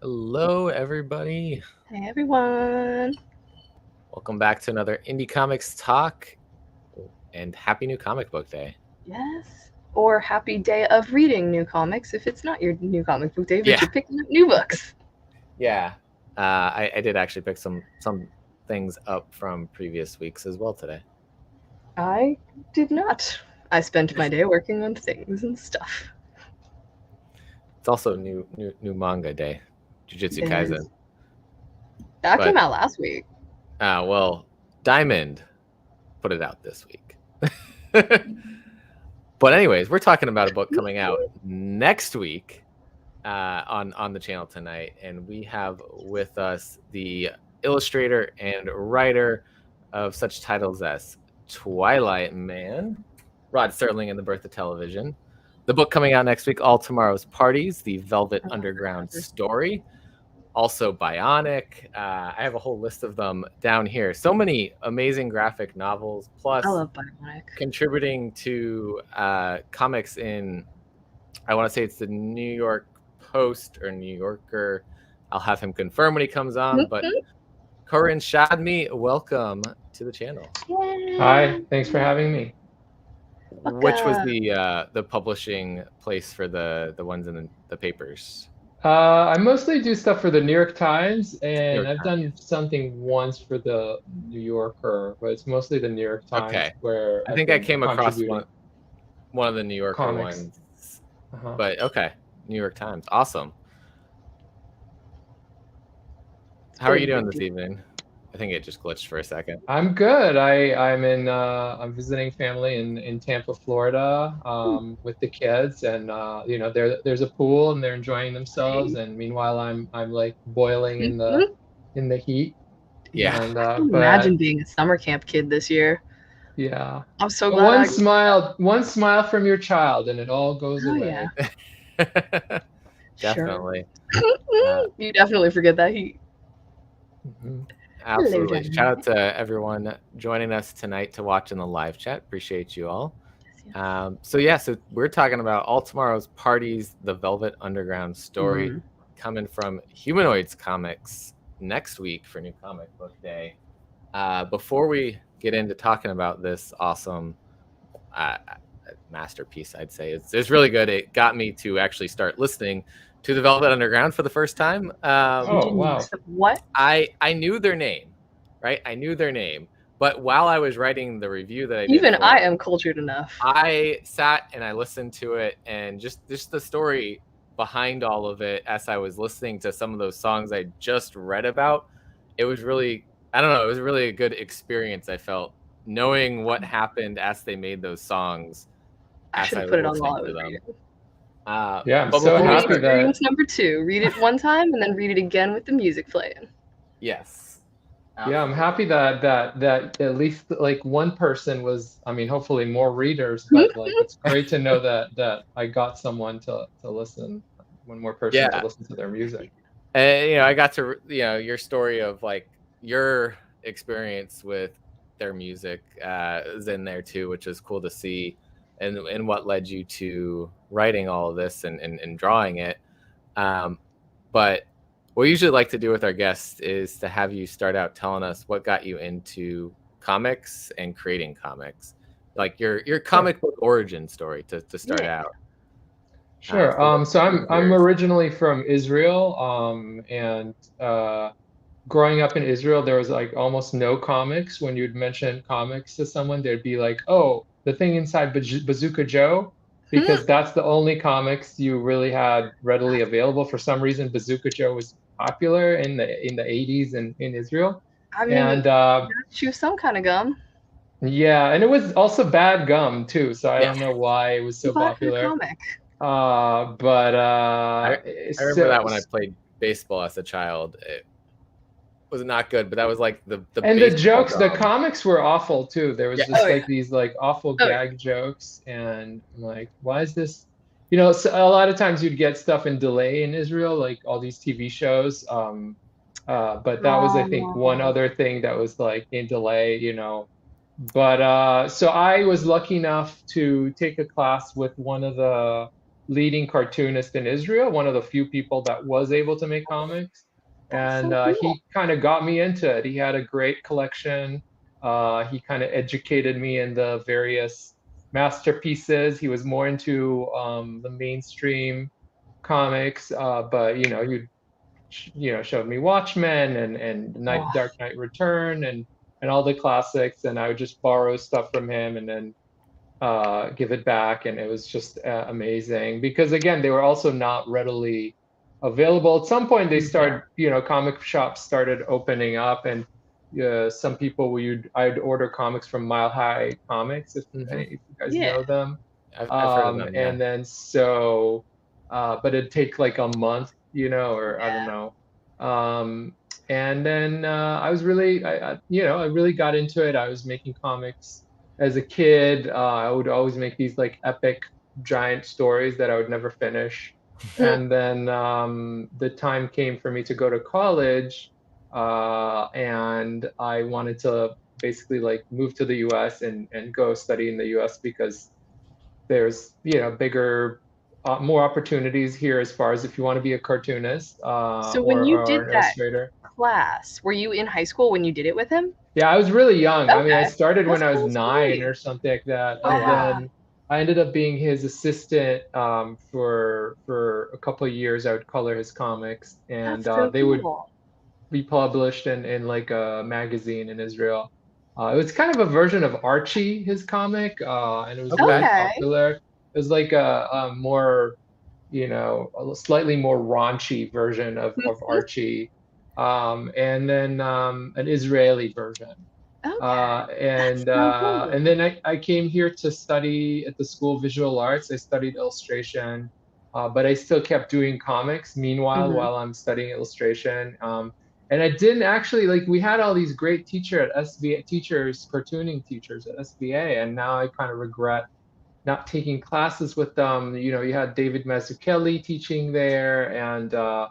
Hello, everybody. Hey, everyone. Welcome back to another Indie Comics Talk, and happy New Comic Book Day. Yes. Or happy day of reading new comics if it's not your new comic book day, but Yeah. you're picking up new books. Yeah, I did actually pick some things up from previous weeks as well today. I did not. I spent my day working on things and stuff. It's also new manga day, Jujutsu Kaisen. That came out last week. Well, Diamond put it out this week. But anyways, we're talking about a book coming out next week on the channel tonight, and we have with us the illustrator and writer of such titles as Twilight Man, Rod Serling and the Birth of Television. The book coming out next week, All Tomorrow's Parties, the Velvet Underground Story. Also Bionic. I have a whole list of them down here. So many amazing graphic novels, plus I love Bionic. Contributing to comics in, I want to say it's the New York Post or New Yorker. I'll have him confirm when he comes on. But Koren Shadmi, welcome to the channel. Yay. Hi, thanks for having me. Which was the publishing place for the ones in the papers? I mostly do stuff for the New York Times, and I've done something once for the New Yorker, but it's mostly the New York Times. Okay. Where I think I came across one of the New Yorker comics ones. But okay, New York Times, awesome. How are you doing this evening? I think it just glitched for a second. I'm good. I'm visiting family in Tampa, Florida, with the kids, and there's a pool and they're enjoying themselves, and meanwhile I'm like boiling in the heat. Yeah. And, imagine being a summer camp kid this year. Yeah. I'm so glad. One smile from your child, and it all goes away. Yeah. Definitely. You definitely forget that heat. Mm-hmm. Absolutely. Shout out to everyone joining us tonight to watch in the live chat. Appreciate you all. Yes. So we're talking about All Tomorrow's Parties, the Velvet Underground Story, coming from Humanoids Comics next week for New Comic Book Day. Before we get into talking about this awesome masterpiece, I'd say it's really good. It got me to actually start listening to the Velvet Underground for the first time. Oh, wow. What? I knew their name, right? I knew their name. But while I was writing the review that I did, even I am cultured enough. I sat and I listened to it, and just the story behind all of it as I was listening to some of those songs I just read about, it was really, I don't know, it was really a good experience, I felt, knowing what happened as they made those songs. I should have put it on while I was reading. Yeah, I'm so happy that experience number 2. Read it one time and then read it again with the music playing. Yes. Yeah, I'm happy that at least like one person was, I mean, hopefully more readers, but like it's great to know that I got someone to listen, one more person to listen to their music. And I got to your story of like your experience with their music is in there too, which is cool to see. And what led you to writing all of this and drawing it. But what we usually like to do with our guests is to have you start out telling us what got you into comics and creating comics, like your comic book origin story to start out. Sure. So I'm originally from Israel, and growing up in Israel, there was like almost no comics. When you'd mention comics to someone, they'd be like, "Oh, the thing inside Bazooka Joe," because that's the only comics you really had readily available. For some reason, Bazooka Joe was popular in the 80s in Israel. I mean, chew some kind of gum. Yeah, and it was also bad gum too, so I don't know why it was so popular. Comic. But I remember so that when I played baseball as a child. It was not good, but that was like the and the baseball jokes, the drum. comics were awful too. There was Yeah. just Oh like yeah. these like awful Oh yeah. gag jokes, and I'm like, why is this? You know, so a lot of times you'd get stuff in delay in Israel, like all these TV shows. But that was, I think, one Oh. other thing that was like in delay, you know. But so I was lucky enough to take a class with one of the leading cartoonists in Israel, one of the few people that was able to make comics. That's And so cool. he kind of got me into it. He had a great collection. He kind of educated me in the various masterpieces. He was more into the mainstream comics, but you know, you know, showed me Watchmen and Oh, Dark Knight Return and all the classics, and I would just borrow stuff from him and then give it back, and it was just amazing because again, they were also not readily available. At some point, they yeah. started, you know, comic shops started opening up, and some people I'd order comics from Mile High Comics Hmm. if you guys Yeah. know them, I've heard of them. Yeah. and then so, but it'd take like a month, you know, or I don't Yeah. know. Um, and then I was really, you know, I really got into it. I was making comics as a kid. I would always make these like epic giant stories that I would never finish. And then the time came for me to go to college, and I wanted to basically like move to the US and go study in the US because there's, you know, bigger, more opportunities here as far as if you want to be a cartoonist So when you or did an that illustrator. class, were you in high school when you did it with him? Yeah, I was really young. I mean, I Okay. started That's when I was cool 9 story. or something like that, Oh and wow. Yeah. then I ended up being his assistant for a couple of years. I would color his comics, and That's so they would cool. be published in like a magazine in Israel. It was kind of a version of Archie, his comic, and it was really Okay. Okay. popular. It was like a more, you know, a slightly more raunchy version of Archie, and then an Israeli version. Okay. That's so And cool. then I came here to study at the School of Visual Arts. I studied illustration, but I still kept doing comics meanwhile Hmm. while I'm studying illustration. And I didn't actually like we had all these great teachers, cartooning teachers at SVA, and now I kind of regret not taking classes with them. You know, you had David Mazzucchelli teaching there and a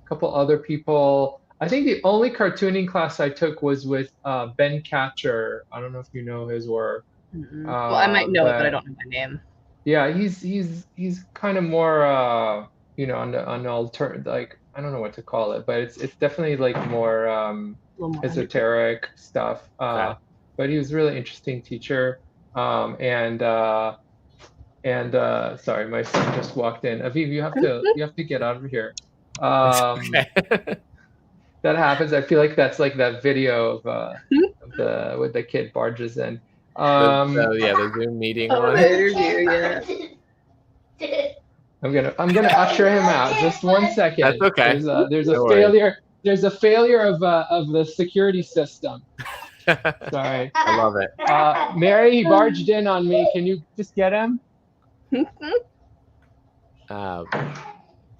couple other people. I think the only cartooning class I took was with Ben Catcher. I don't know if you know his work, Mm-mm. Well, I might know it, but I but don't know my name. yeah, he's kind of more you know, on the like I don't know what to call it, but it's definitely like more A little more underground. esoteric stuff. Okay. But he was a really interesting teacher. Um, and sorry, my son just walked in. Aviv, you have to get out of here. It's Um, okay. that happens. I feel like that's like that video of the with the kid barges in. Um, Yeah, the Zoom meeting Oh, one. the interview, yeah. I'm gonna usher him out. Just one That's second. okay. There's a No worries. failure. There's a failure of the security system. I Sorry. love it. Mary, he barged in on me. Can you just get him? Uh,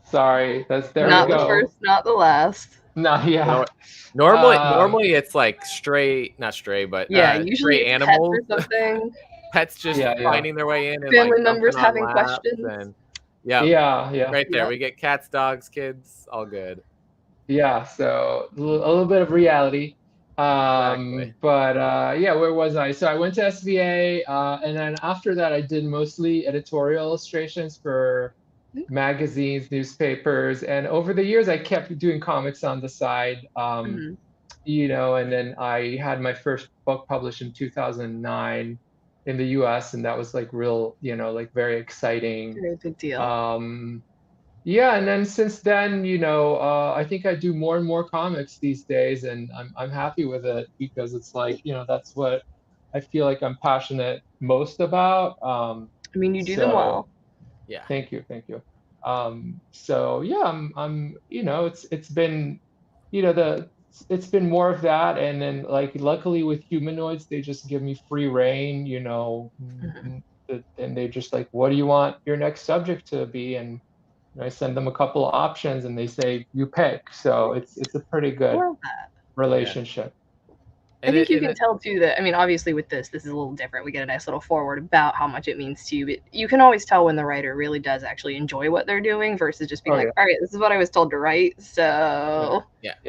Sorry. There we Not the go. first, not the last. No, yeah. nor- normally, Um, normally it's like stray, not stray, but Yeah, usually stray it's pets animals, or something. pets just yeah, yeah, finding their way in and like Family jumping members on having laps questions. and yeah, yeah, yeah. right there. Yep. We get cats, dogs, kids, all good. Yeah, so a little bit of reality. Exactly. But yeah, where was I? So I went to SVA, and then after that, I did mostly editorial illustrations for magazines, newspapers, and over the years, I kept doing comics on the side. Hmm. You know, and then I had my first book published in 2009 in the US, and that was like real, you know, like very exciting. Very big deal. Um, yeah, and then since then, you know, I think I do more and more comics these days, and I'm happy with it because it's like, you know, that's what I feel like I'm passionate most about. I mean, you do them So well. Yeah. thank you. So yeah, you know, it's been, you know, it's been more of that, and then like luckily with Humanoids, they just give me free reign, you know, Hmm. and they just like, what do you want your next subject to be? And I send them a couple of options, and they say, you pick. So it's a pretty good relationship. I think you can tell too that, I mean, obviously with this is a little different. We get a nice little forward about how much it means to you, but you can always tell when the writer really does actually enjoy what they're doing versus just being all right, this is what I was told to write. So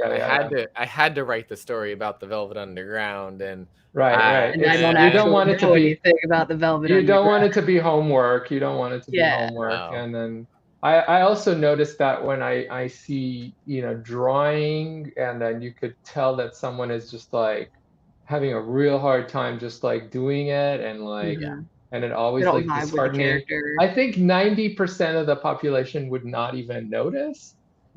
I had to write the story about the Velvet Underground, and right. And I don't actually want it to be anything about the Velvet Underground. You don't want it to be homework. You don't want it to be homework. And then I also noticed that when I see, drawing, and then you could tell that someone is just like having a real hard time just like doing it, and like and it always like disheartening. I think 90% of the population would not even notice,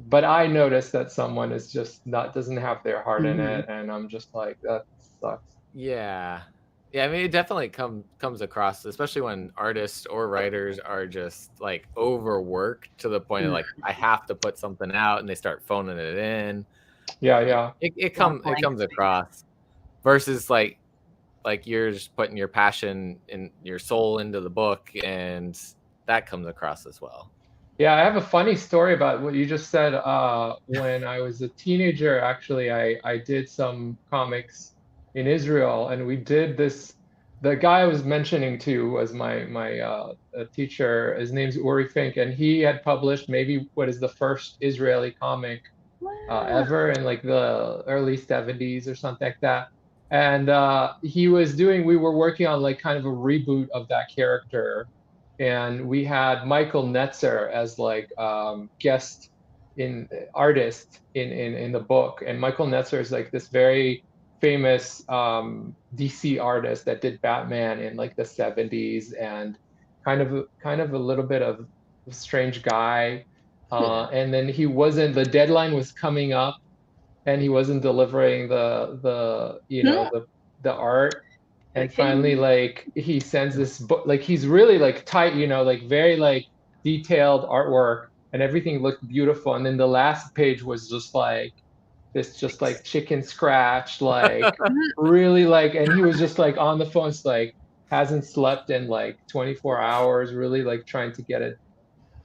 but I notice that someone is just doesn't have their heart in it, and I'm just like, that sucks. Yeah, I mean, it definitely comes across, especially when artists or writers are just like overworked to the point of like, I have to put something out, and they start phoning it in. It comes across. Versus like you're just putting your passion and your soul into the book, and that comes across as well. Yeah, I have a funny story about what you just said. When I was a teenager, actually, I did some comics in Israel, and we did this. The guy I was mentioning to was my teacher. His name's Uri Fink, and he had published maybe what is the first Israeli comic ever in like the early 70s or something like that. And we were working on like kind of a reboot of that character. And we had Michael Netzer as like guest artist in the book. And Michael Netzer is like this very famous DC artist that did Batman in like the 70s, and kind of a little bit of a strange guy. And then the deadline was coming up, and he wasn't delivering the art. And finally, like, he sends this book, like he's really like tight, like very like detailed artwork, and everything looked beautiful. And then the last page was just like this, just like chicken scratch, like really like, and he was just like on the phone, like hasn't slept in like 24 hours, really like trying to get it.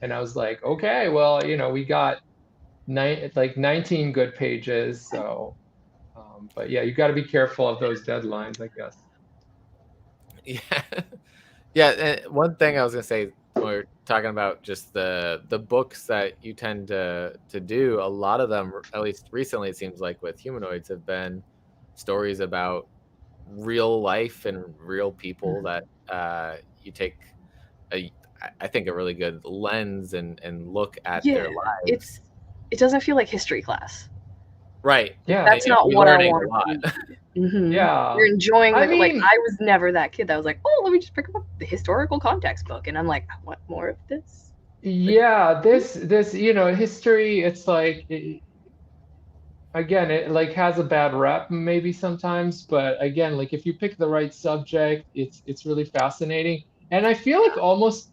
And I was like, okay, well, we got 19 good pages. So, but yeah, you got to be careful of those deadlines, I guess. Yeah. One thing I was gonna say, when we're talking about just the books that you tend to do, a lot of them, at least recently, it seems like with Humanoids, have been stories about real life and real people that you take I think a really good lens and look at their lives. It doesn't feel like history class. Right. Yeah. That's not what I want. Yeah. You're enjoying it. Like, I was never that kid that was like, oh, let me just pick up the historical context book. And I'm like, I want more of this. Yeah. This, history, it's like, again, it like has a bad rep maybe sometimes, but again, like if you pick the right subject, it's really fascinating. And I feel like almost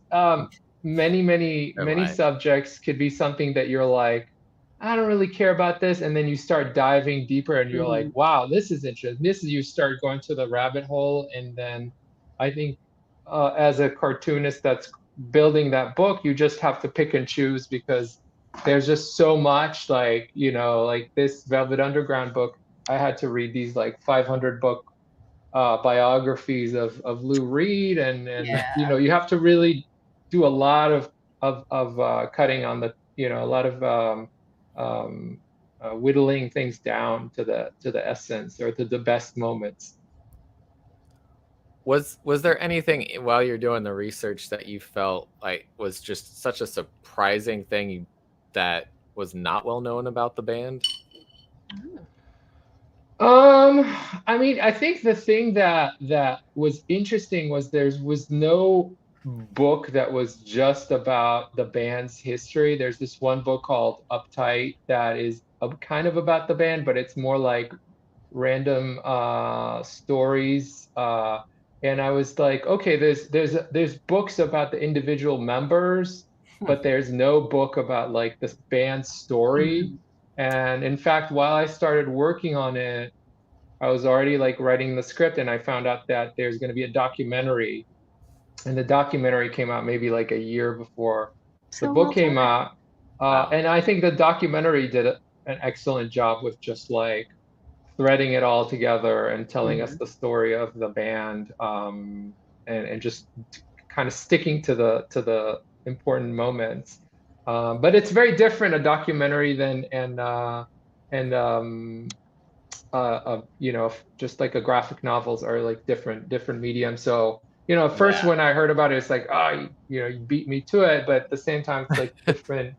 many subjects could be something that you're like, I don't really care about this, and then you start diving deeper, and you're like, wow, this is interesting. You start going to the rabbit hole. And then I think as a cartoonist that's building that book, you just have to pick and choose, because there's just so much, like, like this Velvet Underground book, I had to read these like 500 book biographies of Lou Reed, and you have to really do a lot of cutting on the, a lot of whittling things down to the essence, or to the best moments. Was there anything while you're doing the research that you felt like was just such a surprising thing that was not well known about the band? I mean, I think the thing that was interesting was there was no book that was just about the band's history. There's this one book called Uptight that is kind of about the band, but it's more like random stories. And I was like, okay, there's books about the individual members, but there's no book about like this band's story. And in fact, while I started working on it, I was already like writing the script, and I found out that there's going to be a documentary and the documentary came out maybe like a year before the So book well came done. out. And I think the documentary did an excellent job with just like threading it all together and telling us the story of the band, and just kind of sticking to the important moments. But it's very different, a documentary, than you know, just like a graphic novels are like different mediums. So, you know, at first when I heard about it, it's like, oh, you know, you beat me to it, but at the same time, it's like different.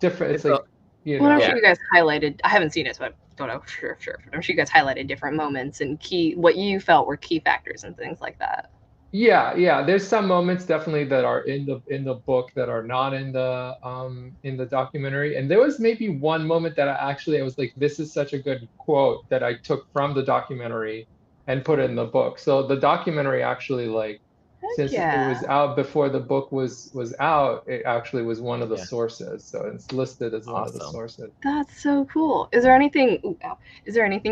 It's like, you Well, I'm know. sure you guys highlighted. I haven't seen it, so I don't know for sure. I'm sure you guys highlighted different moments and what you felt were key factors and things like that. Yeah. There's some moments definitely that are in the book that are not in the documentary. And there was maybe one moment that I was like, this is such a good quote that I took from the documentary and put it in the book. So the documentary actually, like, Heck since it was yeah. out before the book was out, it actually was one of the sources. So it's listed as one of the sources. That's so cool. Is there anything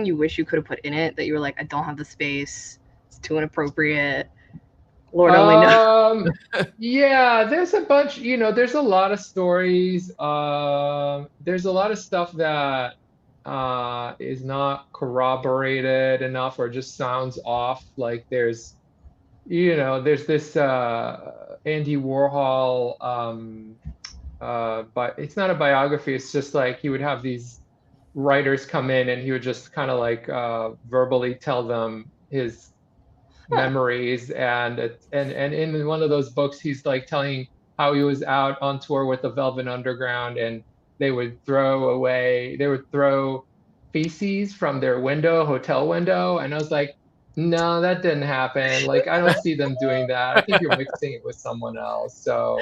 you wish you could have put in it that you were like, I don't have the space, it's too inappropriate? Lord only knows. Yeah, there's a bunch, you know, there's a lot of stories. There's a lot of stuff that is not corroborated enough or just sounds off. Like there's this Andy Warhol, but it's not a biography, it's just like he would have these writers come in and he would just kind of like verbally tell them his memories, and in one of those books he's like telling how he was out on tour with the Velvet Underground, and they would throw feces from their hotel window, and I was like, no, that didn't happen. Like, I don't see them doing that. I think you're mixing it with someone else. So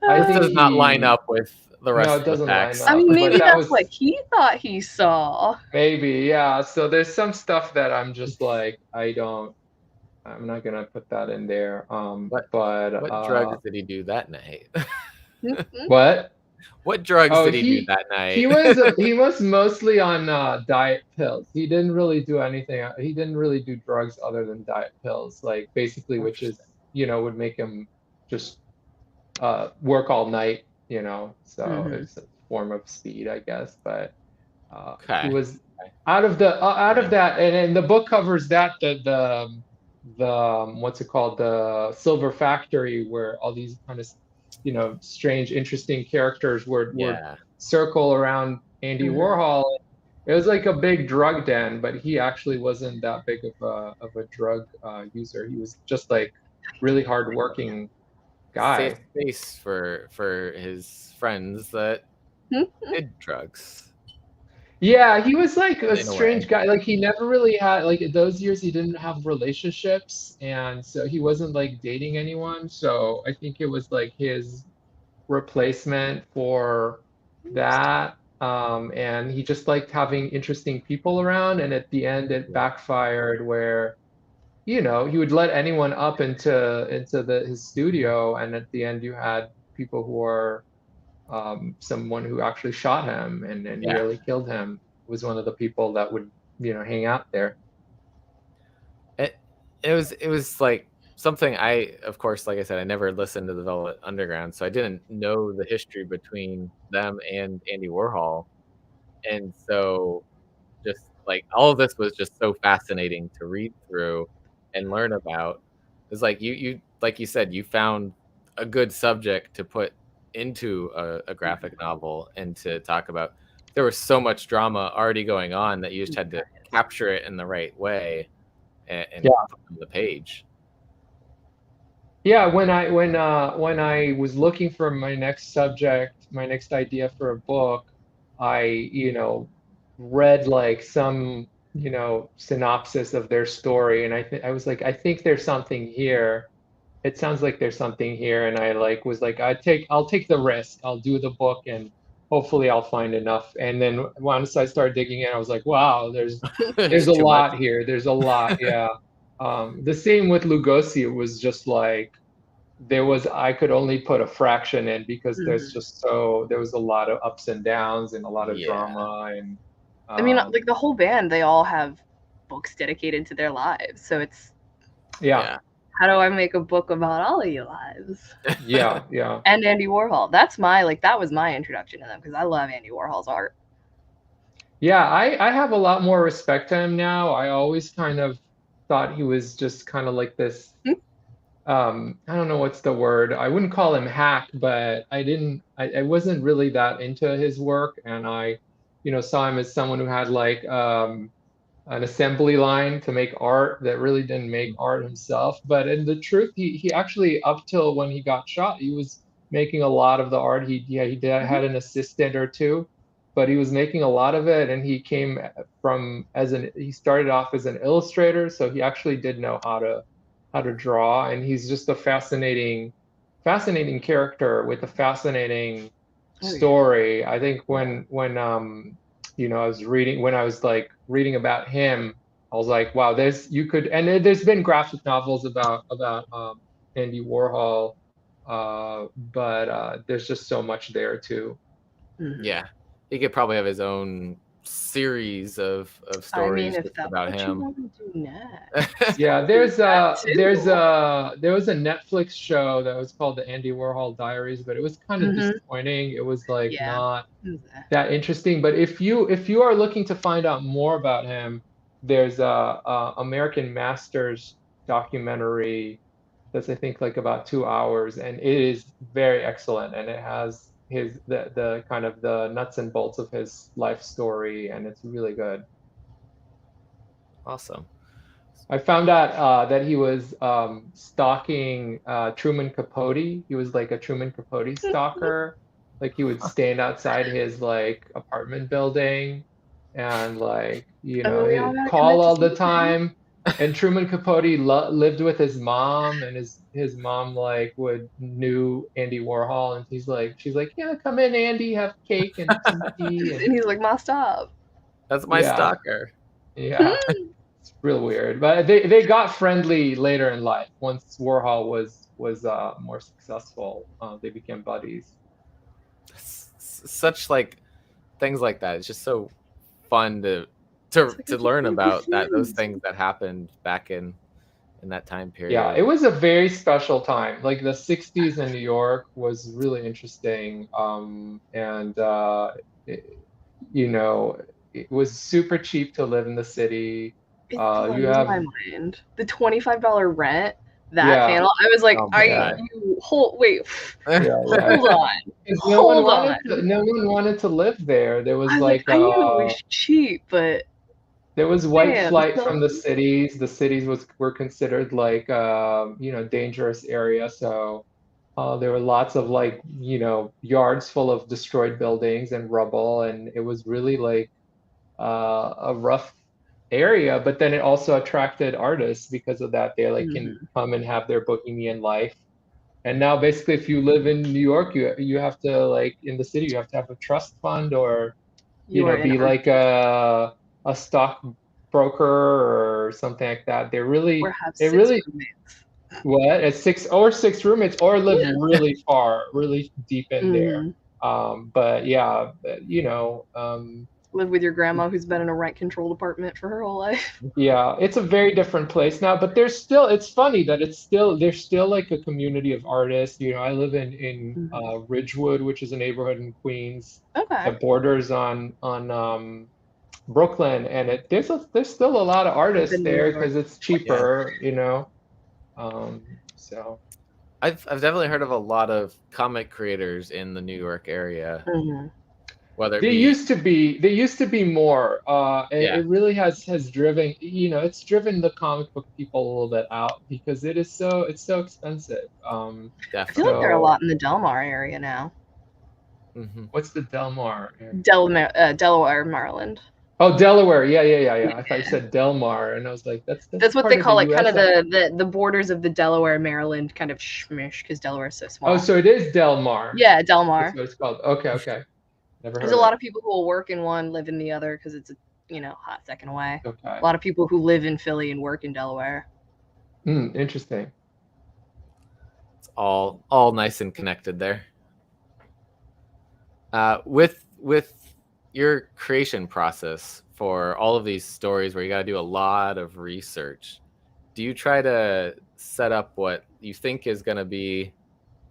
I This think does not line up with the no, rest it of the doesn't line facts. I up. mean, But maybe that that's was what he thought he saw. maybe, yeah. So there's some stuff that I'm just like, I'm not gonna put that in there. What But drugs did he do that night? what? What drugs Oh, did he do that he night? was mostly on diet pills. He didn't really do anything. He didn't really do drugs other than diet pills, like basically, which is, you know, would make him just work all night, you know. So it's a form of speed, I guess. But he was out of that, and the book covers that, the what's it called, the Silver Factory, where all these kind of, you know, strange, interesting characters would circle around Andy Warhol. It was like a big drug den, but he actually wasn't that big of a drug user. He was just like really hardworking guy. Safe space for his friends that did drugs. Yeah, he was like a strange guy. Like, he never really had, like, those years he didn't have relationships, and so he wasn't like dating anyone. So I think it was like his replacement for that. And he just liked having interesting people around, and at the end it backfired where, you know, he would let anyone up into his studio, and at the end you had people who are someone who actually shot him and nearly killed him was one of the people that would, you know, hang out there. It was like something of course, like I said, I never listened to the Velvet Underground, so I didn't know the history between them and Andy Warhol. And so just like all of this was just so fascinating to read through and learn about. It's like you like you said, you found a good subject to put into a graphic novel and to talk about. There was so much drama already going on that you just had to capture it in the right way and put on the page. Yeah, when I was looking for my next subject, my next idea for a book, I, you know, read like some, you know, synopsis of their story, and I was like, I think there's something here. It sounds like there's something here, and I like was like, I'll take the risk. I'll do the book, and hopefully I'll find enough. And then once I started digging in, I was like, wow, there's a lot here. There's a lot, yeah. The same with Lugosi. It was just like I could only put a fraction in because there was a lot of ups and downs and a lot of drama, and I mean, like the whole band, they all have books dedicated to their lives, so it's how do I make a book about all of your lives? Yeah. And Andy Warhol. That's that was my introduction to them, because I love Andy Warhol's art. Yeah, I have a lot more respect to him now. I always kind of thought he was just kind of like this, I don't know what's the word. I wouldn't call him hack, but I wasn't really that into his work. And I, saw him as someone who had like an assembly line to make art that really didn't make art himself. But in the truth, he actually, up till when he got shot, he was making a lot of the art. He had an assistant or two, but he was making a lot of it. And he came he started off as an illustrator, so he actually did know how to draw. And he's just a fascinating character with a fascinating story. I think when I was reading about him, I was like, wow, there's been graphic novels about Andy Warhol, but there's just so much there too. Yeah, he could probably have his own series of stories about him. You want to do next. Yeah, there was a Netflix show that was called the Andy Warhol Diaries, but it was kind of disappointing. It was like not that interesting. But if you are looking to find out more about him, there's a American Masters documentary that's, I think, like about 2 hours, and it is very excellent, and it has the kind of the nuts and bolts of his life story, and it's really good. Awesome. I found out that he was stalking Truman Capote. He was like a Truman Capote stalker. Like he would stand outside his like apartment building and like, he'd call all the time. And Truman Capote lived with his mom, and his mom like knew Andy Warhol, and she's like, yeah, come in, Andy, have cake and some tea. And he's like, Ma, stop. That's my stalker. Yeah. It's real weird, but they got friendly later in life. Once Warhol was more successful, they became buddies. Such like things like that. It's just so fun to learn about those things that happened back in that time period. Yeah, it was a very special time. Like the 60s in New York was really interesting, and it was super cheap to live in the city. It blows my mind. The $25 rent, panel. I was like, wait. Hold on. No one wanted to live there. There was I knew it was cheap, but there was white flight from the cities. The cities were considered like dangerous area. So there were lots of like yards full of destroyed buildings and rubble, and it was really like a rough area. But then it also attracted artists because of that. They like can come and have their bohemian life. And now basically, if you live in New York, you have to, like, in the city, you have to have a trust fund, or be like a stock broker or something like that. They really roommates. What? At six roommates, or live really far, really deep in there. But yeah, live with your grandma who's been in a rent-controlled apartment for her whole life. Yeah, it's a very different place now, but it's funny that there's still like a community of artists. I live in Ridgewood, which is a neighborhood in Queens. That borders on Brooklyn, and there's still a lot of artists there because it's cheaper, so I've definitely heard of a lot of comic creators in the New York area. There used to be more. It really has driven, it's driven the comic book people a little bit out because it's so expensive. I feel like there are a lot in the Delmar area now. What's the Delmar area? Delaware, Maryland. Oh, Delaware. Yeah. I thought you said Delmar, and I was like, that's what they call like kind of the borders of the Delaware, Maryland kind of shmish, because Delaware is so small. Oh, so it is Delmar. Yeah, Delmar. That's what it's called. Okay. There's a lot of people who will work in one, live in the other, because it's a hot second away. Okay. A lot of people who live in Philly and work in Delaware. Interesting. It's all nice and connected there. With your creation process for all of these stories where you got to do a lot of research, do you try to set up what you think is going to be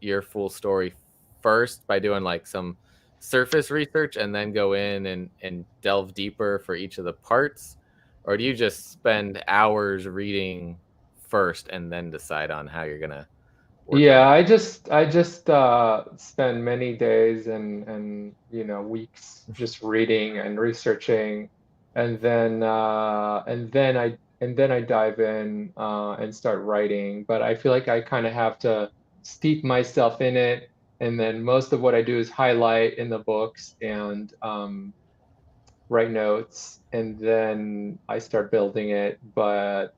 your full story first by doing like some surface research and then go in and delve deeper for each of the parts? Or do you just spend hours reading first and then decide on how you're going to work Yeah, everything? I just spend many days and weeks just reading and researching, and then I dive in and start writing. But I feel like I kind of have to steep myself in it, and then most of what I do is highlight in the books and write notes, and then I start building it. But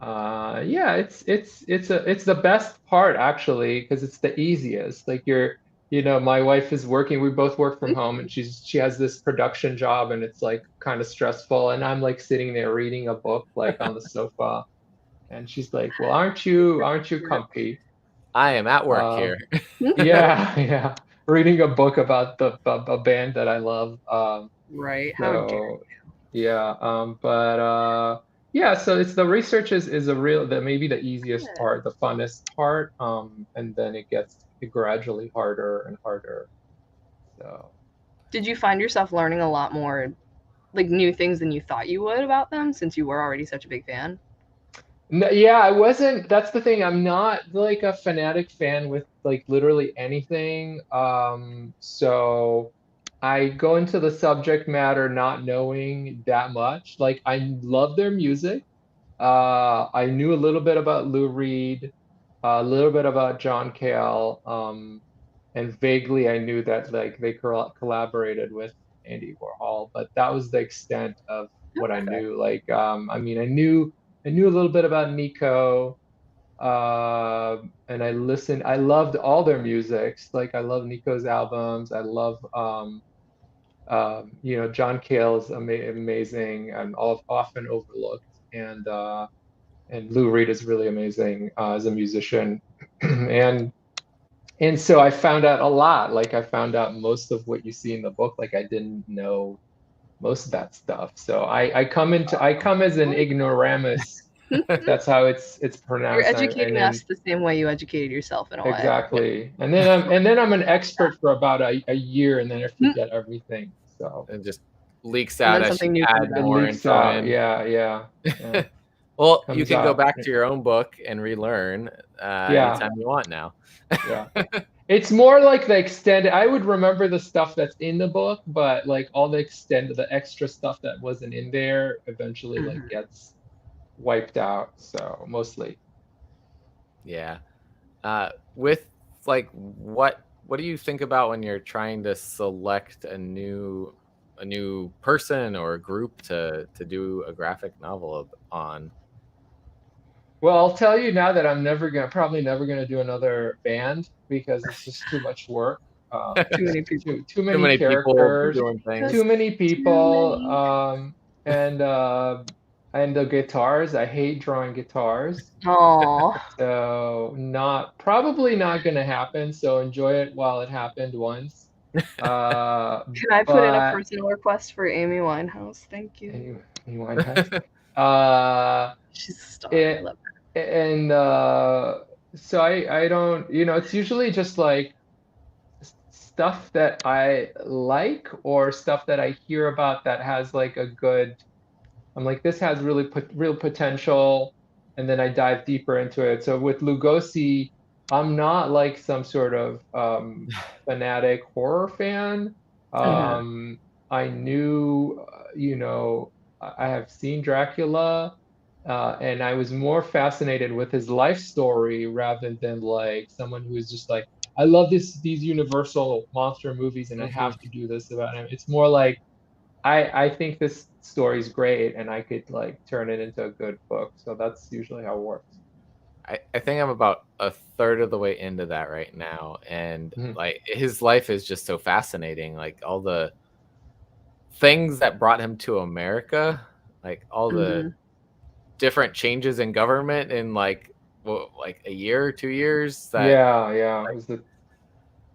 yeah, it's the best part actually because it's the easiest. Like my wife is working, we both work from home, and she has this production job, and it's like kind of stressful, and I'm like sitting there reading a book like on the sofa, and she's like, well, aren't you comfy? I am at work uh here. yeah, yeah, reading a book about a band that I love. Right. How dare So yeah, but yeah, so it's the research is maybe the easiest you? part, the funnest part, and then it gets gradually harder and harder. So Did you find yourself learning a lot more, like new things than you thought you would about them since you were already such a big fan? Yeah, I wasn't. That's the thing. I'm not like a fanatic fan with like literally anything. So I go into the subject matter not knowing that much. Like I love their music. I knew a little bit about Lou Reed, a little bit about John Cale, and vaguely I knew that like they collaborated with Andy Warhol, but that was the extent of what I Okay. knew. Like, I mean, I knew a little bit about Nico, and I listened. I loved all their musics. Like, I love Nico's albums. I love, John Cale is amazing and often overlooked, and Lou Reed is really amazing as a musician, and so I found out a lot. Like I found out most of what you see in the book. Like I didn't know most of that stuff. So I come as an ignoramus. That's how it's You're pronounced. And educating then us the same way you educated yourself in a way. exactly. And then I'm an expert for about a year, and then I forget everything. So It just leaks And out then as you something new comes add it out. more leaks info out. in. Yeah, yeah, yeah. Well, you Comes can go out. back to your own book and relearn Yeah, anytime you want now. yeah. It's more like the extended. I would remember the stuff that's in the book, but like all the extra stuff that wasn't in there eventually like Mhm. gets wiped out. So mostly. Yeah. With like what do you think about when you're trying to select a new person or a group to do a graphic novel on? Well, I'll tell you now that probably never gonna do another band because it's just too much work. Too Just many people. too Too many many people characters, doing too things. Just many too people, many. and the guitars. I hate drawing guitars. Oh. So probably not gonna happen. So enjoy it while it happened once. Uh, Can I put in a but personal request for Amy Winehouse? Thank you. anyone has. Uh, She's a star. I it love and so I don't, it's usually just like stuff that I like or stuff that I hear about that has like a good. I'm like, this has real potential, and then I dive deeper into it. So with Lugosi, I'm not like some sort of fanatic horror fan. her. Um, I knew, I have seen Dracula, and I was more fascinated with his life story rather than like someone who is just like, I love these Universal monster movies, and I Mhm. have to do this about him. It's more like I think this story's great and I could like turn it into a good book. So that's usually how it works. I think I'm about a third of the way into that right now, and Mhm. like his life is just so fascinating. Like all the things that brought him to America, like all the Mhm. different changes in government in like a year or 2 years. That Yeah, yeah. It was the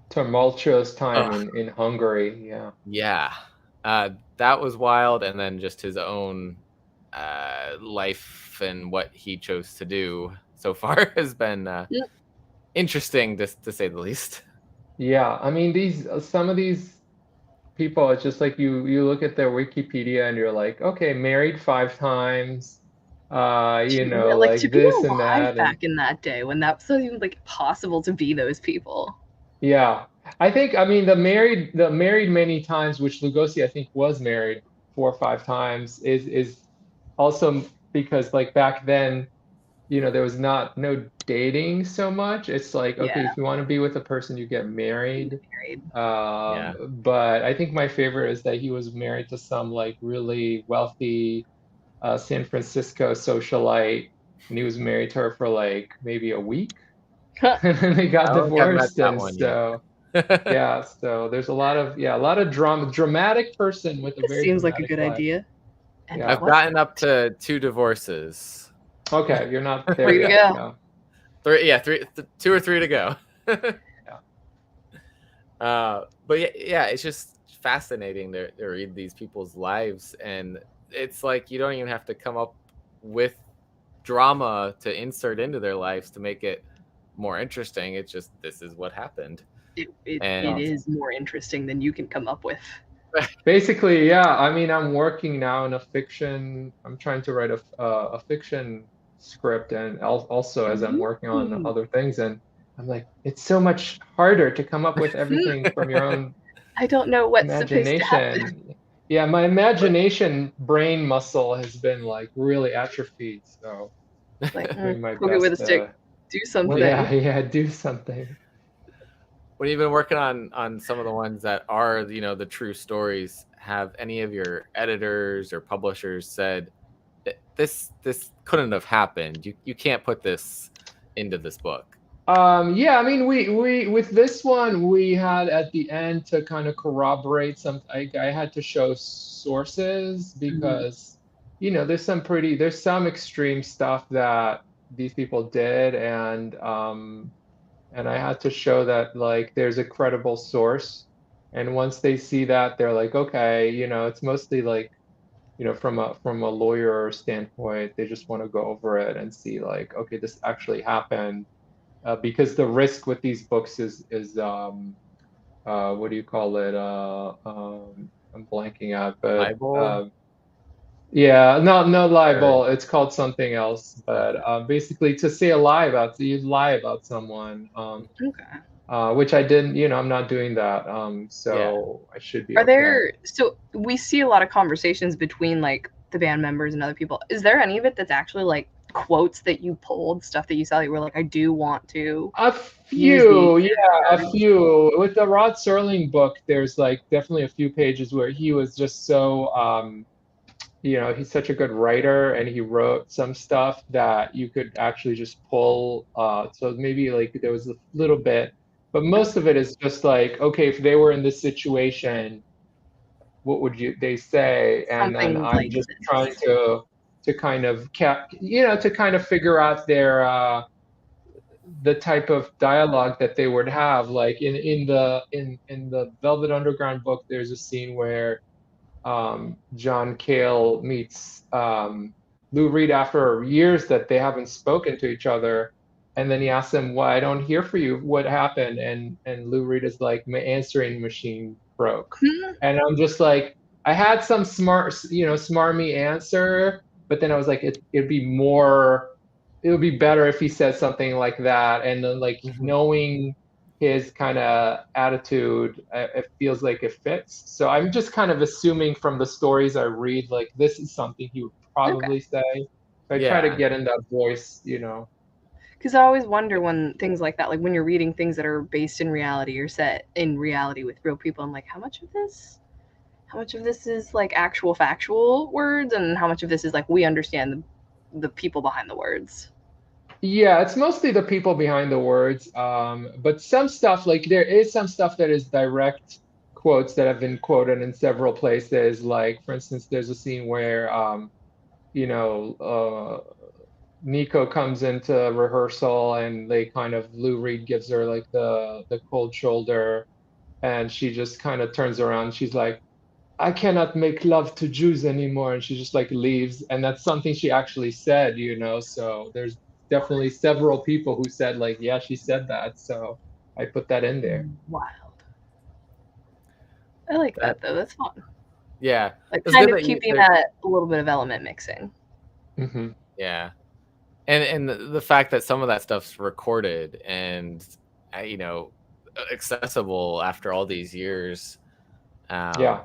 tumultuous time ugh, in Hungary. Yeah. yeah, that was wild. And then just his own life life and what he chose to do so far has been interesting, to say the least. Yeah, I mean, some of these people, it's just like you look at their Wikipedia and you're like, okay, married 5 times, Like, like to be this and alive that, and back in that day when that was even like possible to be those people. yeah. I mean, the married many times, which Lugosi I think was married 4 or 5 times, is also because like back then, there was no dating so much. It's like, okay, Yeah, if you want to be with a person, you get married. married. Yeah. But I think my favorite is that he was married to some like really wealthy San Francisco socialite, and he was married to her for like maybe a week, and then they I got don't think I've met divorced. that And one yet. so, yeah, so there's a lot of dramatic person with a This very seems like a dramatic good life. idea. And Yeah. I've gotten up to 2 divorces. Okay, you're not there 3 to yet. go. No. 2 or 3 to go. Yeah. But yeah, it's just fascinating to read these people's lives, and it's like you don't even have to come up with drama to insert into their lives to make it more interesting. It's just, this is what happened. It And is more interesting than you can come up with. Basically, yeah. I mean, I'm working now in a fiction. I'm trying to write a fiction script, and also as I'm working on other things, and I'm like, it's so much harder to come up with everything from your own I don't know what's supposed to happen. imagination. Yeah, my imagination brain muscle has been like really atrophied, so Like, doing my poke it with a best stick. to, Do something. yeah, do something. when you've been working on some of the ones that are, the true stories, have any of your editors or publishers said this couldn't have happened? You can't put this into this book? Yeah, I mean, we with this one, we had at the end to kind of corroborate some. I had to show sources because, there's some extreme stuff that these people did, and I had to show that like there's a credible source. And once they see that, they're like, okay, it's mostly like, from a lawyer standpoint, they just want to go over it and see like, okay, this actually happened. Because the risk with these books is what do you call it? I'm blanking out, but Libel? yeah, no Or, libel. It's called something else. But basically, to say a lie about you lie about someone, Okay. which I didn't. I'm not doing that. yeah. So I should be Are okay. there, so we see a lot of conversations between like the band members and other people. Is there any of it that's actually like quotes that you pulled, stuff that you saw that you were like, I do want to A use these few, yeah, a words? few. With the Rod Serling book, there's like definitely a few pages where he was just so he's such a good writer, and he wrote some stuff that you could actually just pull. So maybe like there was a little bit, but most of it is just like, okay, if they were in this situation, what would they say? And then Something I'm like just trying this. to kind of to kind of figure out the type of dialogue that they would have. Like in the Velvet Underground book, there's a scene where John Cale meets Lou Reed after years that they haven't spoken to each other, and then he asks him, "Why I don't hear for you? What happened?" And Lou Reed is like, "My answering machine broke," and I'm just like, I had some smarmy answer, but then I was like, it would be better if he said something like that, and then like knowing his kind of attitude, it feels like it fits. So I'm just kind of assuming from the stories I read, like this is something he would Okay. probably say. So I try to Yeah. get in that voice. Because I always wonder when things like that, like when you're reading things that are based in reality or set in reality with real people, I'm like, how much of this is like actual factual words, and how much of this is like we understand the people behind the words? Yeah, it's mostly the people behind the words. But some stuff, like there is some stuff that is direct quotes that have been quoted in several places. Like, for instance, there's a scene where, you know, Nico comes into rehearsal, and they kind of Lou Reed gives her like the cold shoulder, and she just kind of turns around. She's like, I cannot make love to Jews anymore, and she just like leaves, and that's something she actually said, so there's definitely several people who said like, yeah, she said that, so I put that in there. Wild. I like that though. That's fun. Yeah, like kind of keeping that a little bit of element mixing. Mm-hmm. Yeah, and the fact that some of that stuff's recorded and accessible after all these years. Yeah,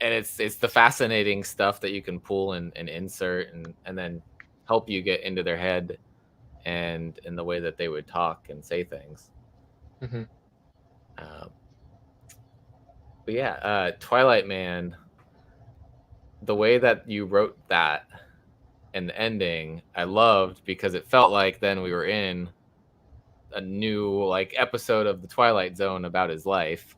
and it's the fascinating stuff that you can pull and insert and then help you get into their head and in the way that they would talk and say things. Mm-hmm. But yeah, Twilight Man, the way that you wrote that and the ending, I loved, because it felt like then we were in a new like episode of the Twilight Zone about his life.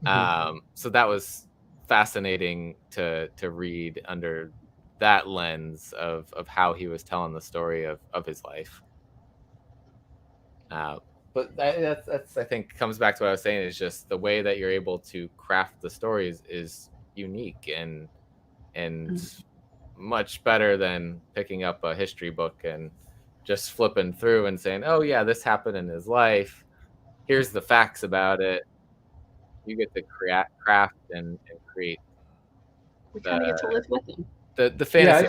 Mm-hmm. So that was fascinating to read under that lens of how he was telling the story of his life. But that's I think comes back to what I was saying, is just the way that you're able to craft the stories is unique and much better than picking up a history book and just flipping through and saying, oh yeah, this happened in his life, here's the facts about it. You get to craft and create. We kind of get to live with him. The fantasy. Yeah,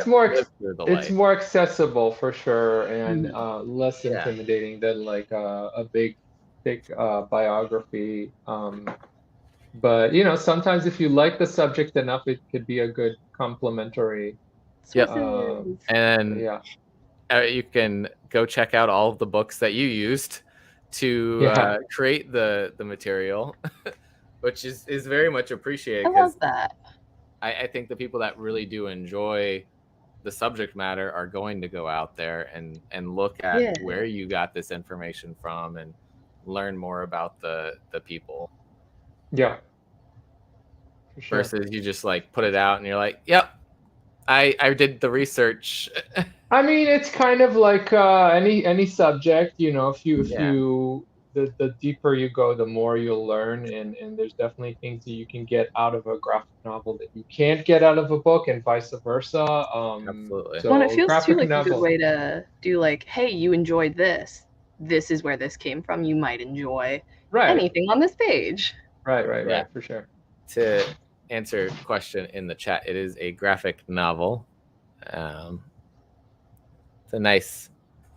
it's more accessible for sure, and less intimidating than like a big, thick biography. But sometimes if you like the subject enough, it could be a good complementary. Yep. And yeah, you can go check out all of the books that you used to create the material, which is very much appreciated. I love that. I think the people that really do enjoy the subject matter are going to go out there and look at where you got this information from and learn more about the people. Yeah. For sure. Versus you just like put it out and you're like, yep, I did the research. I mean, it's kind of like any subject, if you the deeper you go, the more you'll learn, and there's definitely things that you can get out of a graphic novel that you can't get out of a book, and vice versa. Absolutely. So well, it feels too like a good way to do like, hey, you enjoyed this. This is where this came from. You might enjoy anything on this page. Right, for sure. To answer a question in the chat, it is a graphic novel. It's a nice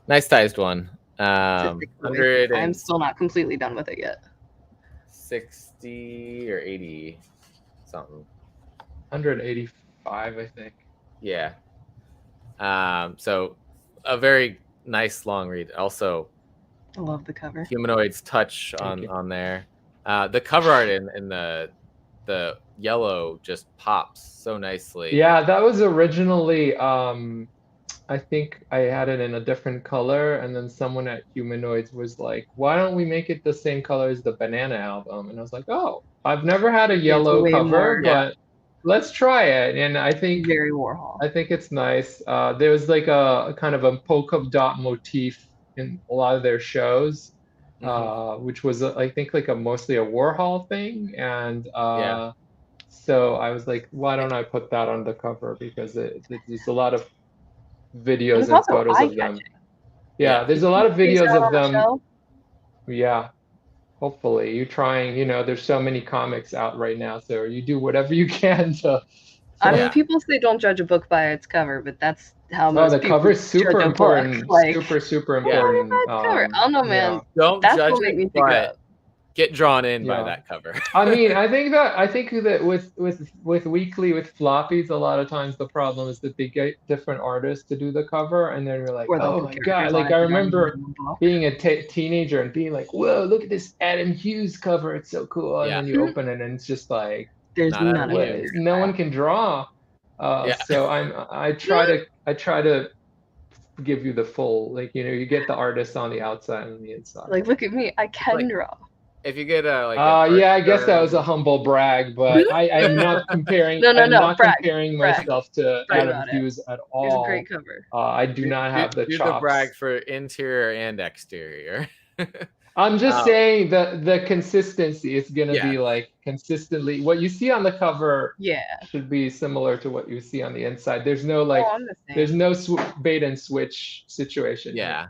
sized one. I'm still not completely done with it yet. 60 or 80 something. 185, I think. Yeah. So a very nice long read. Also, I love the cover. Humanoids touch on there. The cover art in the yellow just pops so nicely. Yeah, that was originally I think I had it in a different color, and then someone at Humanoids was like, why don't we make it the same color as the Banana album? And I was like, oh, I've never had a yellow cover, but let's try it. And I think very Warhol. I think it's nice. There was like a kind of a polka dot motif in a lot of their shows, which was I think like mostly a Warhol thing. And so I was like, why don't I put that on the cover? Because there's a lot of videos and photos of them. Yeah, there's a lot of videos of them. Yeah, hopefully you're trying. There's so many comics out right now, so you do whatever you can to. I mean, people say don't judge a book by its cover, but that's how most the cover is super important. Like, super important. Cover. I don't know, man. Don't that's judge what made me think of. Get drawn in by that cover. I mean, I think that with weekly, with floppies, a lot of times the problem is that they get different artists to do the cover, and then you're like, oh my god! Like I remember being a teenager and being like, whoa, look at this Adam Hughes cover, it's so cool, and then you open it and it's just like there's none of it. No one can draw. So I try to give you the full, like you get the artist on the outside and the inside. Like, look at me, I can draw. If you get I guess that was a humble brag, but I'm not comparing. I'm not comparing myself to Adam Hughes at all. It's a great cover. I do not have the chops. The brag for interior and exterior. I'm just saying the consistency is gonna Yeah. be like consistently what you see on the cover Yeah. should be similar to what you see on the inside. There's no like Oh, I'm the there's same. no bait and switch situation here. Yeah.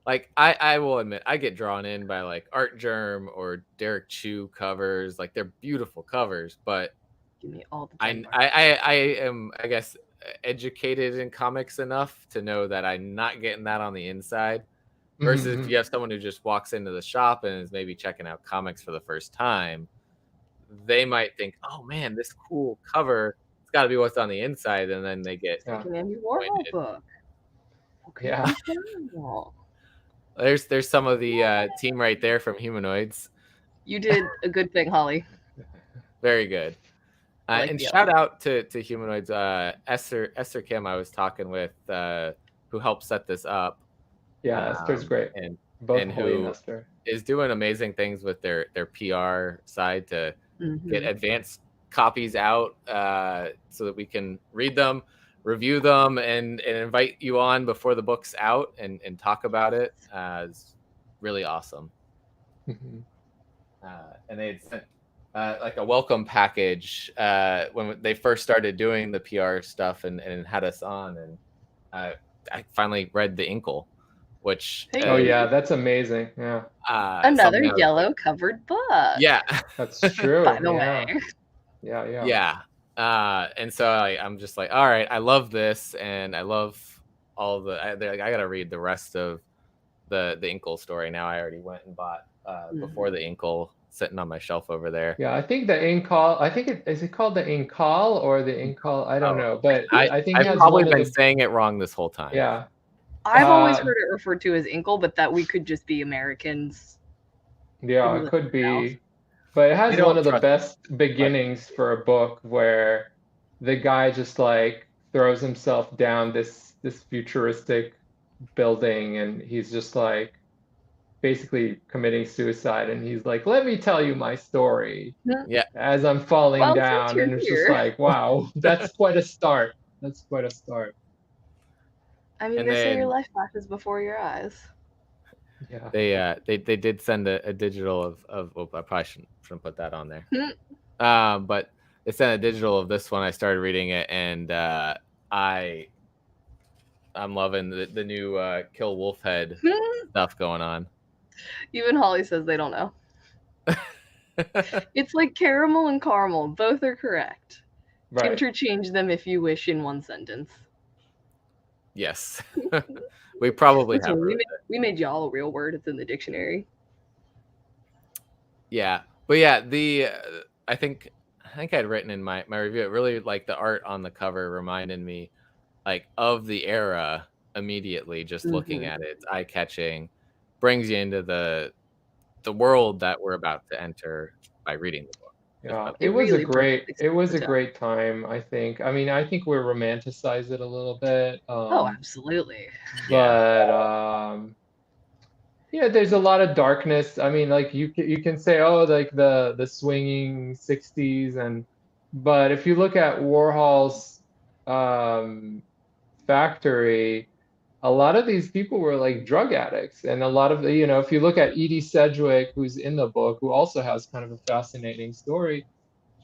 Like I will admit I get drawn in by like Art Germ or Derek Chu covers. Like they're beautiful covers, but Give me all the I am, I guess, educated in comics enough to know that I'm not getting that on the inside. Versus if you have someone who just walks into the shop and is maybe checking out comics for the first time, they might think, "Oh man, this cool cover, it's got to be what's on the inside," and then they get like an Andy Warhol book. Okay, Yeah. There's some of the team right there from Humanoids. You did a good thing, Holly. Very good. Like and shout out to Humanoids. Esther Kim, I was talking with, who helped set this up. Yeah, Esther's great. And both Holly and who Esther is doing amazing things with their PR side to get advanced copies out, so that we can read them, review them, and invite you on before the book's out and talk about it. It's really awesome. And they had sent like a welcome package when they first started doing the PR stuff and had us on, and I finally read the Inkle, which oh yeah, that's amazing. Yeah, another yellow covered book. Yeah, that's true. By the way, yeah. And so I'm just like, all right, I love this, and I love all the. I gotta read the rest of the Inkle story now. I already went and bought before the Inkle, sitting on my shelf over there. Yeah, I think the Inkle. I think is it called the Inkle or the Inkle? I don't know, but I think I've probably been saying it wrong this whole time. Yeah, I've always heard it referred to as Inkle, but that we could just be Americans. Yeah, it could be. But it has one of the best beginnings for a book where the guy just like throws himself down this futuristic building, and he's just like basically committing suicide, and he's like, let me tell you my story. Yeah. As I'm falling down, and it's just like, wow, that's quite a start. That's quite a start. I mean, they say your life flashes before your eyes. Yeah. They did send a digital of well, I probably shouldn't put that on there. But they sent a digital of this one. I started reading it, and I'm loving the new Kill Wolfhead stuff going on. Even Holly says they don't know. It's like caramel and caramel. Both are correct. Right. Interchange them if you wish in one sentence. Yes. We probably have. We made y'all a real word. It's in the dictionary. Yeah. But yeah, I think I'd written in my review, it really, like, the art on the cover reminded me like of the era immediately. Just looking at it, it's eye-catching, brings you into the world that we're about to enter by reading the book. Yeah, it was a great time, I think. I mean, I think we romanticize it a little bit. Oh, absolutely. But yeah, there's a lot of darkness. I mean, like you can say, oh, like the swinging 60s, but if you look at Warhol's factory, a lot of these people were like drug addicts, and a lot of the, if you look at Edie Sedgwick, who's in the book, who also has kind of a fascinating story,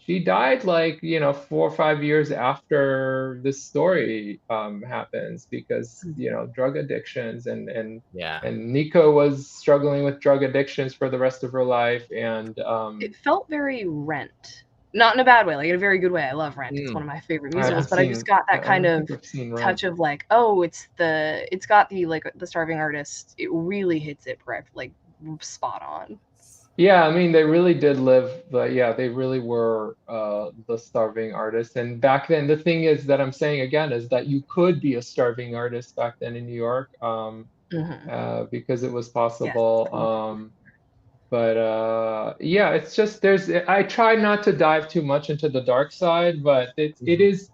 she died like 4 or 5 years after this story happens because drug addictions, and Nico was struggling with drug addictions for the rest of her life, and it felt very Rent. Not in a bad way, like in a very good way. I love Rent. It's one of my favorite musicals, but I just got that kind of touch of like, oh, it's got the like the starving artist. It really hits it like spot on. Yeah, I mean, they really did live, but yeah, they really were the starving artist. And back then, the thing is that I'm saying again is that you could be a starving artist back then in New York, because it was possible. Yes, but yeah, it's just I try not to dive too much into the dark side, but it is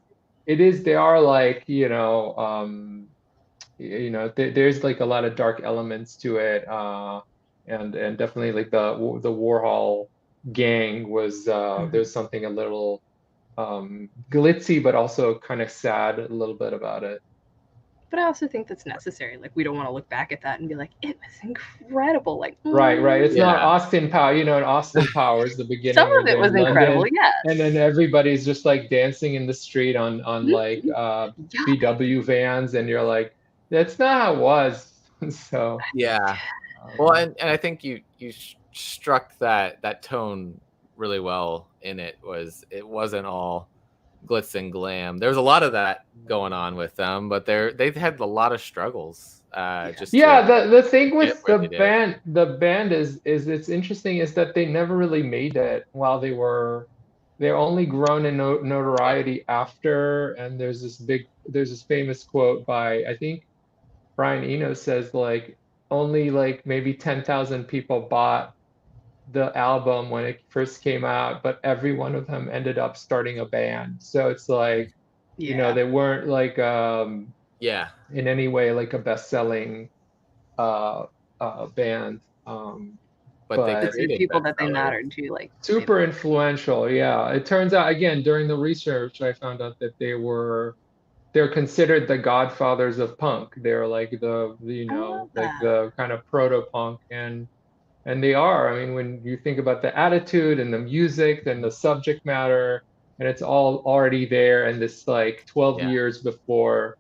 they are like there's like a lot of dark elements to it, and definitely like the Warhol gang was there's something a little glitzy but also kind of sad a little bit about it. But I also think that's necessary. Like, we don't want to look back at that and be like, it was incredible. Like, right. It's not Yeah. Austin Power, in Austin Powers, the beginning some where of it they're was in incredible, London, yes. and then everybody's just like dancing in the street on like Yeah. VW vans, and you're like, that's not how it was. So Yeah. Well, and I think you struck that tone really well in it. It wasn't all glitz and glam. There was a lot of that going on with them, but they've had a lot of struggles. Just yeah, the thing get with where they did. the band is it's interesting is that they never really made it while they're only grown in notoriety after, and there's this famous quote by, I think, Brian Eno, says like only like maybe 10,000 people bought the album when it first came out, but every one of them ended up starting a band. So it's like, Yeah. they weren't like Yeah. in any way like a best-selling band. But they But to the created people that they bestsellers. mattered to, like, Super influential. Yeah. It turns out, again, during the research, I found out that they're considered the godfathers of punk. They're like I love like that. the kind of proto-punk, and they are. I mean, when you think about the attitude and the music and the subject matter, and it's all already there, and this like 12 Yeah. years before,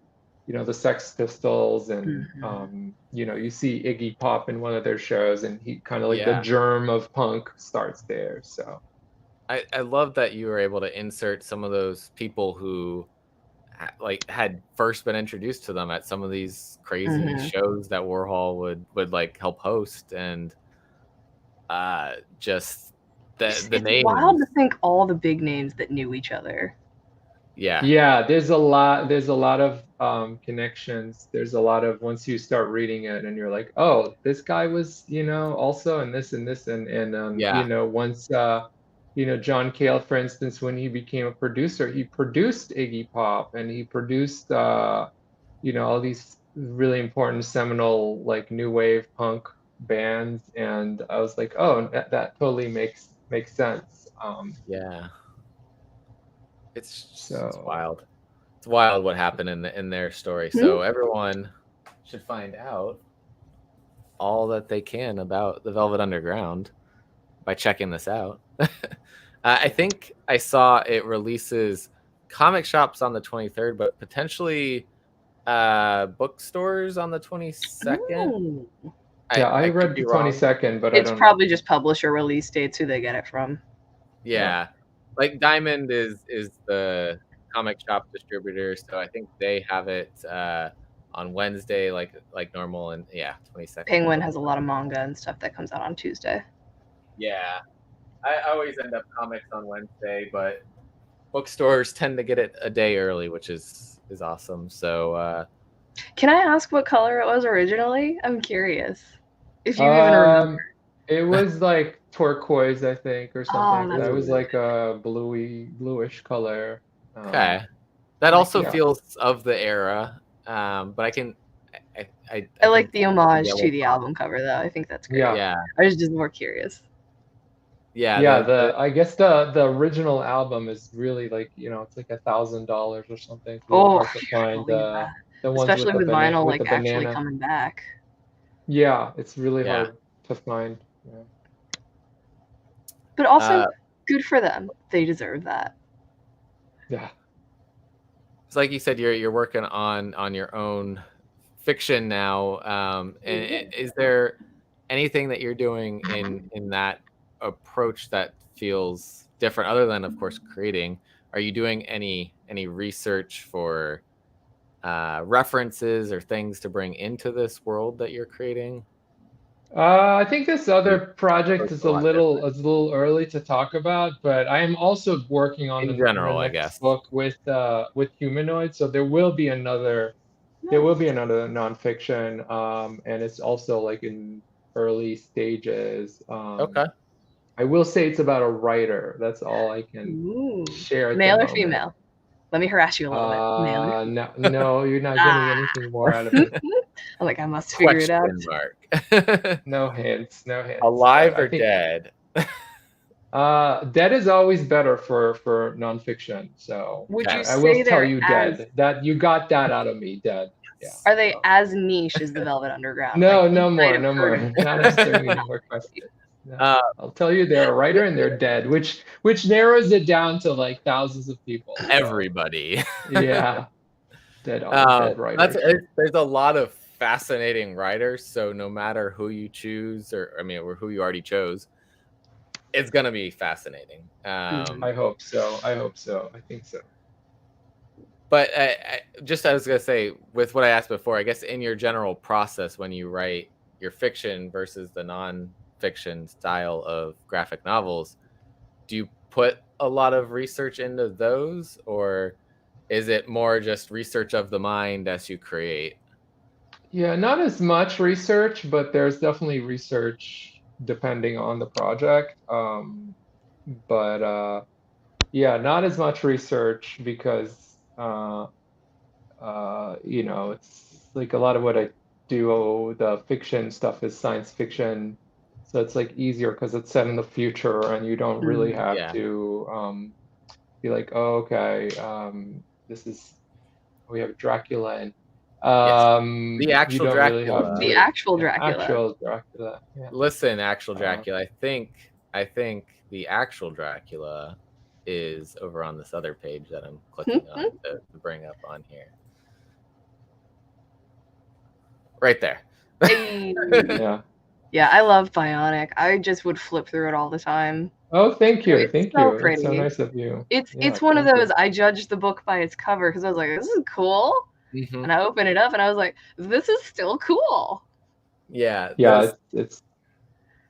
the Sex Pistols, and Mhm. you see Iggy Pop in one of their shows, and he kind of like the Yeah. germ of punk starts there. So I love that you were able to insert some of those people who had first been introduced to them at some of these crazy Mhm. shows that Warhol would like help host, and just the It's names. wild to think all the big names that knew each other. yeah, there's a lot of connections. There's a lot of, once you start reading it and you're like, oh, this guy was, also in this and this, and Yeah. once John Cale, for instance, when he became a producer, he produced Iggy Pop, and he produced all these really important seminal like new wave punk bands, and I was like, oh, that totally makes sense. Yeah. It's So wild. It's wild what happened in their story. So everyone should find out all that they can about the Velvet Underground by checking this out. I think I saw it releases comic shops on the 23rd, but potentially bookstores on the 22nd. Oh. yeah, I I could read be the wrong. 22nd, but I It's don't know. probably just publisher release dates who they get it from. Yeah. Like Diamond is the comic shop distributor, so I think they have it on Wednesday like normal, and 22nd. Penguin has a lot of manga and stuff that comes out on Tuesday. Yeah. I always end up comics on Wednesday, but bookstores tend to get it a day early, which is awesome. So can I ask what color it was originally? I'm curious. If you even remember. It was like turquoise, I think, or something. That's That was really like a bluish color. okay. That also yeah. feels of the era. But I can I like think the homage yellow to the pop. album cover though. I think that's great. Yeah. I was just more curious. Yeah. I guess the original album is really like, it's like $1,000 or something. It's really hard to find the ones especially with vinyl with like the actually banana. coming back. Yeah, it's really hard to find. Yeah. But also good for them. They deserve that. Yeah. It's like you said, you're working on your own fiction now. And is there anything that you're doing in that approach that feels different, other than, of course, creating? Are you doing any research for references or things to bring into this world that you're creating? I think this other project is A a lot little early to talk about, but I am also working on in the general, I next guess. book with Humanoids. So there will be another nonfiction, and it's also like in early stages. Okay. I will say it's about a writer. That's all I can share at Male the or moment. female? Let me harass you a little bit. Male or female? No, you're not getting anything more out of it. I'm like, I must figure it out. Mark. No hints. Alive or dead? Dead is always better for nonfiction. So would you I will say tell they're you dead. That you got that out of me, dead. Are they as niche as the Velvet Underground? No, like, no more. Not answering any more questions. No. I'll tell you, they're a writer and they're dead, which narrows it down to like thousands of people. So. Everybody. Yeah. Dead writers. There's a lot of fascinating writers, so no matter who you choose, or who you already chose, it's gonna be fascinating. I hope so. I think so. But I was gonna say, with what I asked before, I guess in your general process when you write your fiction versus the non-fiction style of graphic novels, do you put a lot of research into those, or is it more just research of the mind as you create? Yeah, not as much research, but there's definitely research depending on the project. But yeah, not as much research because it's like a lot of what I do, the fiction stuff is science fiction. So it's like easier because it's set in the future and you don't really have to be like, oh, okay, we have Dracula and the actual Dracula. The actual Dracula. Actual Dracula. Yeah. Listen, actual Dracula. I think the actual Dracula is over on this other page that I'm clicking on to bring up on here. Right there. Yeah, I love Bionic. I just would flip through it all the time. Oh, thank you. It's so pretty. It's so nice of you. It's one of those, I judged the book by its cover because I was like, this is cool. And I opened it up and I was like, this is still cool. Yeah. It's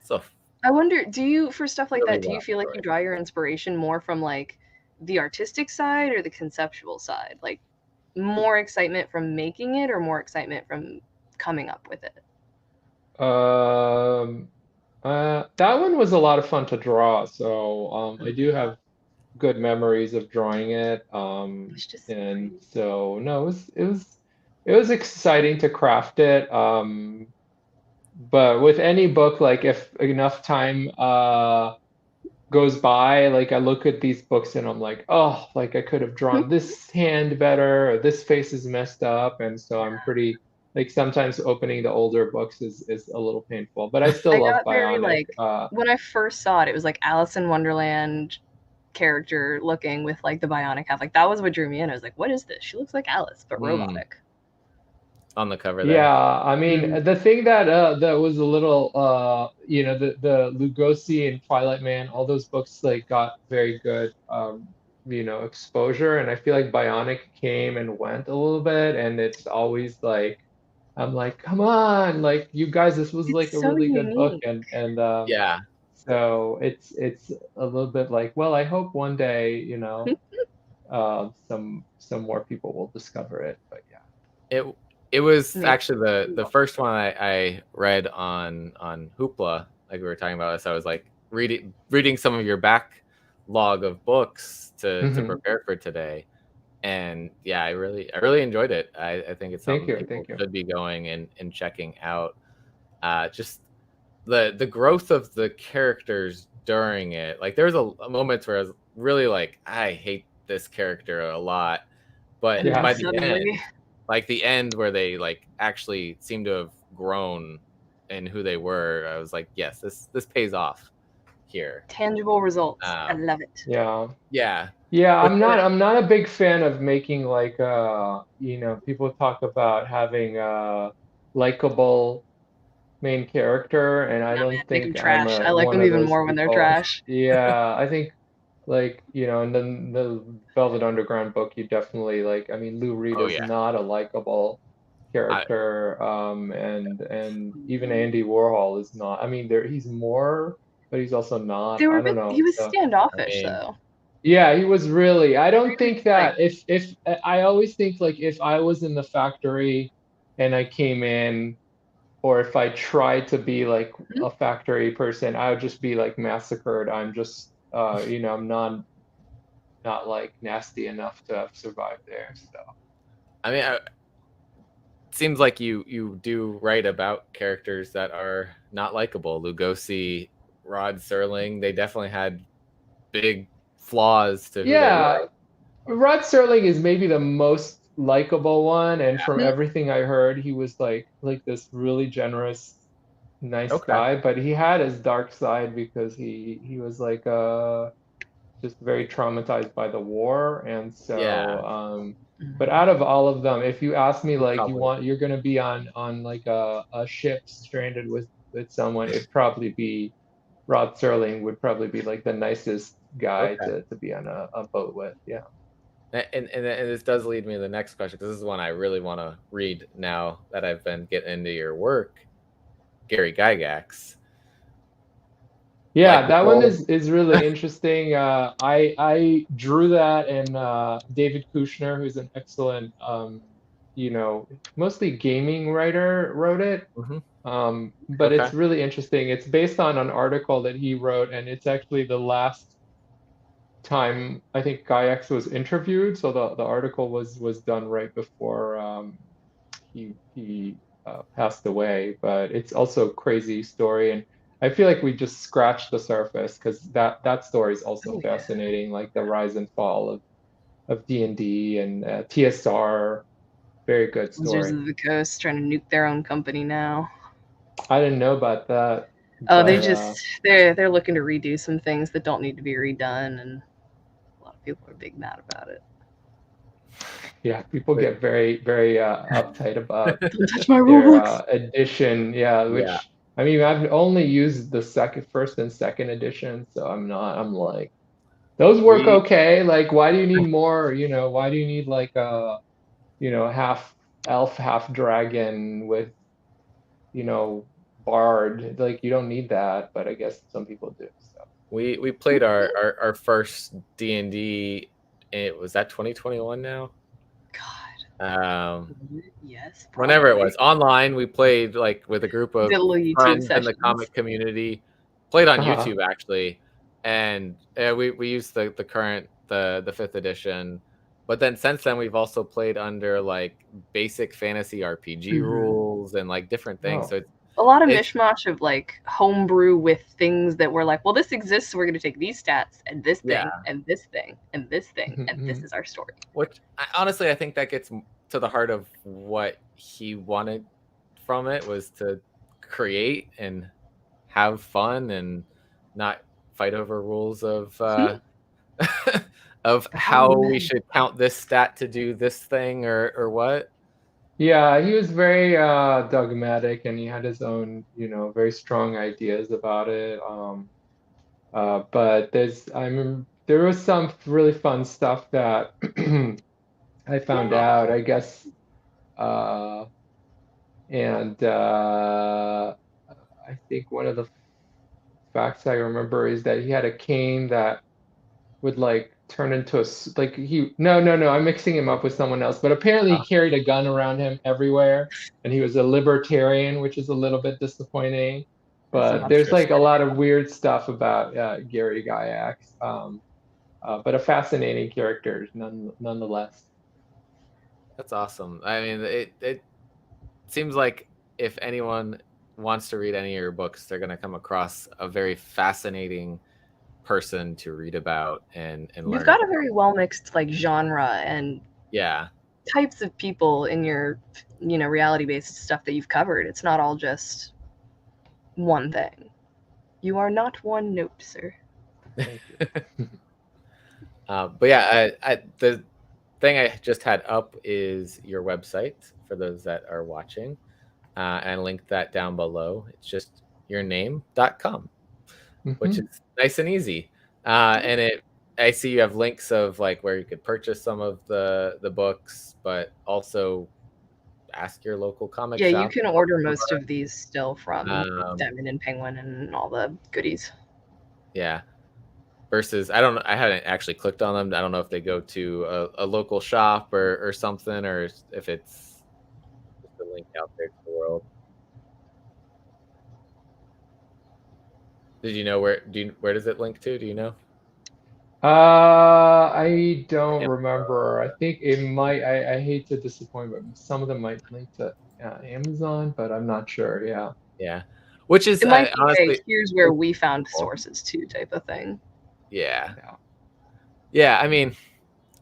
so. I wonder, for stuff like that, do you feel like you draw your inspiration more from like the artistic side or the conceptual side? Like more excitement from making it or more excitement from coming up with it? That one was a lot of fun to draw. So I do have good memories of drawing it. And so no, it was exciting to craft it. But with any book, like if enough time goes by, like I look at these books and I'm like, oh, like I could have drawn this hand better, or this face is messed up, and so I'm pretty like sometimes opening the older books is a little painful, but I still love Bionic. When I first saw it, it was like Alice in Wonderland character looking with like the Bionic hat. Like that was what drew me in. I was like, what is this? She looks like Alice, but robotic. On the cover there. Yeah, I mean the thing that was a little the Lugosi and Twilight Man, all those books like got very good exposure, and I feel like Bionic came and went a little bit, and it's always like I'm like, come on, like you guys, this was like a really good book, and yeah. So it's a little bit like, well, I hope one day some more people will discover it, but yeah. It was actually the first one I read on Hoopla, like we were talking about this. I was like reading some of your backlog of books to prepare for today, and yeah, I really enjoyed it. I think it's something people should be going and checking out. Just the growth of the characters during it. Like there was a moment where I was really like, I hate this character a lot, but by the end. Like the end where they like actually seem to have grown in who they were, I was like, yes, this pays off here. Tangible results. I love it. Yeah. I'm not a big fan of making like people talk about having a likable main character, and I don't think trash. I like them even more when they're trash. Yeah, I think. Like, and then the Velvet Underground book, you definitely like, I mean, Lou Reed is not a likable character. And even Andy Warhol is not. I mean, he's more, but he's also not. I don't know. He was standoffish though. Yeah, he was really. I don't think that if I always think like if I was in the factory and I came in, or if I tried to be like a factory person, I would just be like massacred. I'm just I'm not like nasty enough to have survived there. So, I mean, it seems like you do write about characters that are not likable. Lugosi, Rod Serling, they definitely had big flaws to who they were. Rod Serling is maybe the most likable one, and from everything I heard, he was like this really generous, nice guy. But he had his dark side because he was like just very traumatized by the war, and so but out of all of them, if you ask me, like, you're gonna be on like a ship stranded with someone, it'd probably be Rod Serling. Would probably be like the nicest guy to be on a boat with. Yeah. And this does lead me to the next question, because this is one I really want to read now that I've been getting into your work, Gary Gygax. Yeah, like, that one is really interesting. I drew that, and David Kushner, who's an excellent, mostly gaming writer, wrote it. But it's really interesting. It's based on an article that he wrote, and it's actually the last time I think Gygax was interviewed. So the article was done right before he passed away. But it's also a crazy story, and I feel like we just scratched the surface, because that story is also fascinating, like the rise and fall of D&D and TSR. Very good story. Wizards of the Coast trying to nuke their own company now. I didn't know about that. Oh, they're looking to redo some things that don't need to be redone, and a lot of people are big mad about it. Yeah, people get very, very uptight about don't touch my rulebooks. Edition. Yeah, which I mean, I've only used the first and second edition, so I'm like, those work okay. Like, why do you need more? Why do you need like a half elf, half dragon with bard? Like, you don't need that, but I guess some people do. So we played our first D&D. Was that 2021 now? Yes. Probably. Whenever it was online, we played like with a group of friends in the comic community. Played on YouTube actually, and we used the current the 5th edition. But then since then, we've also played under like basic fantasy RPG rules and like different things. So it's a lot of mishmash of like homebrew with things that were like, well, this exists, so we're going to take these stats and this thing and this thing and this thing, and this is our story. Which honestly, I think that gets to the heart of what he wanted from it, was to create and have fun and not fight over rules of of how we should count this stat to do this thing or what. Yeah, he was very dogmatic, and he had his own, very strong ideas about it. But there was some really fun stuff that I found out, I guess, and I think one of the facts I remember is that he had a cane that would like turn into I'm mixing him up with someone else, but apparently he carried a gun around him everywhere, and he was a libertarian, which is a little bit disappointing. But there's like a lot of weird stuff about Gary Gygax, but a fascinating character nonetheless. That's awesome. I mean, it seems like if anyone wants to read any of your books, they're going to come across a very fascinating person to read about and learn. You've got a very well mixed like genre and types of people in your reality based stuff that you've covered. It's not all just one thing. You are not one note, sir. Thank you. But yeah, the thing I just had up is your website for those that are watching, and link that down below. It's just yourname.com. which is nice and easy. And I see you have links of like where you could purchase some of the books, but also ask your local comic shop. Yeah, you can order most of these still from Diamond and Penguin and all the goodies. Yeah. Versus, I haven't actually clicked on them. I don't know if they go to a local shop or something, or if it's just a link out there to the world. Did you know where does it link to? Do you know? I don't remember. I think it might. I hate to disappoint, but some of them might link to Amazon, but I'm not sure. Yeah. Yeah. Which is honestly, here's where we found sources too, type of thing. Yeah. Yeah. I mean,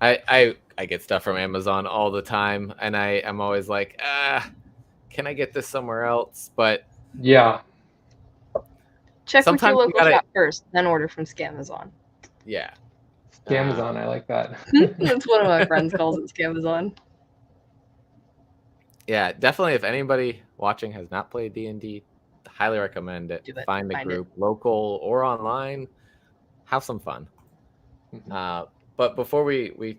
I I get stuff from Amazon all the time, and I'm always like, can I get this somewhere else? But yeah, check with your local shop first, then order from Scamazon. Yeah, Scamazon, I like that. That's one of my friends calls it, Scamazon. Yeah, definitely. If anybody watching has not played D&D, highly recommend it. Find the group, local or online. Have some fun. But before we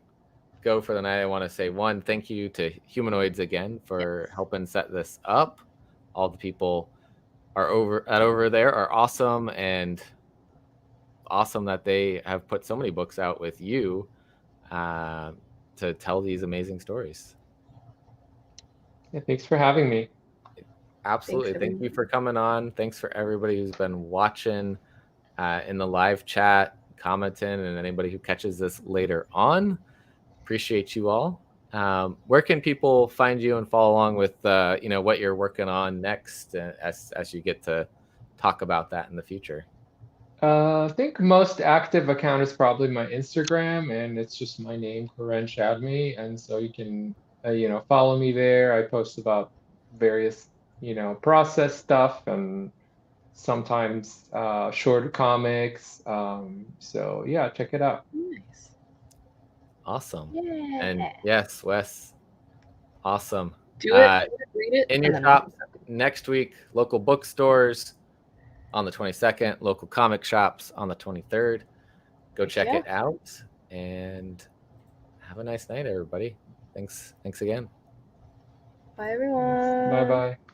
go for the night, I want to say thank you to Humanoids again for helping set this up. All the people over there are awesome, and awesome that they have put so many books out with you to tell these amazing stories. Yeah, thanks for having me. Absolutely. Thank you for coming on. Thanks for everybody who's been watching in the live chat, commenting, and anybody who catches this later on. Appreciate you all. Where can people find you and follow along with what you're working on next as you get to talk about that in the future? I think most active account is probably my Instagram, and it's just my name, Koren Shadmi, and so you can follow me there. I post about various process stuff and sometimes short comics. So yeah, check it out. Nice. Awesome. Yeah. And yes, Wes, awesome. Do it, read it. In your shop next week, local bookstores on the 22nd, local comic shops on the 23rd. Go check it out and have a nice night, everybody. Thanks again. Bye, everyone. Bye-bye.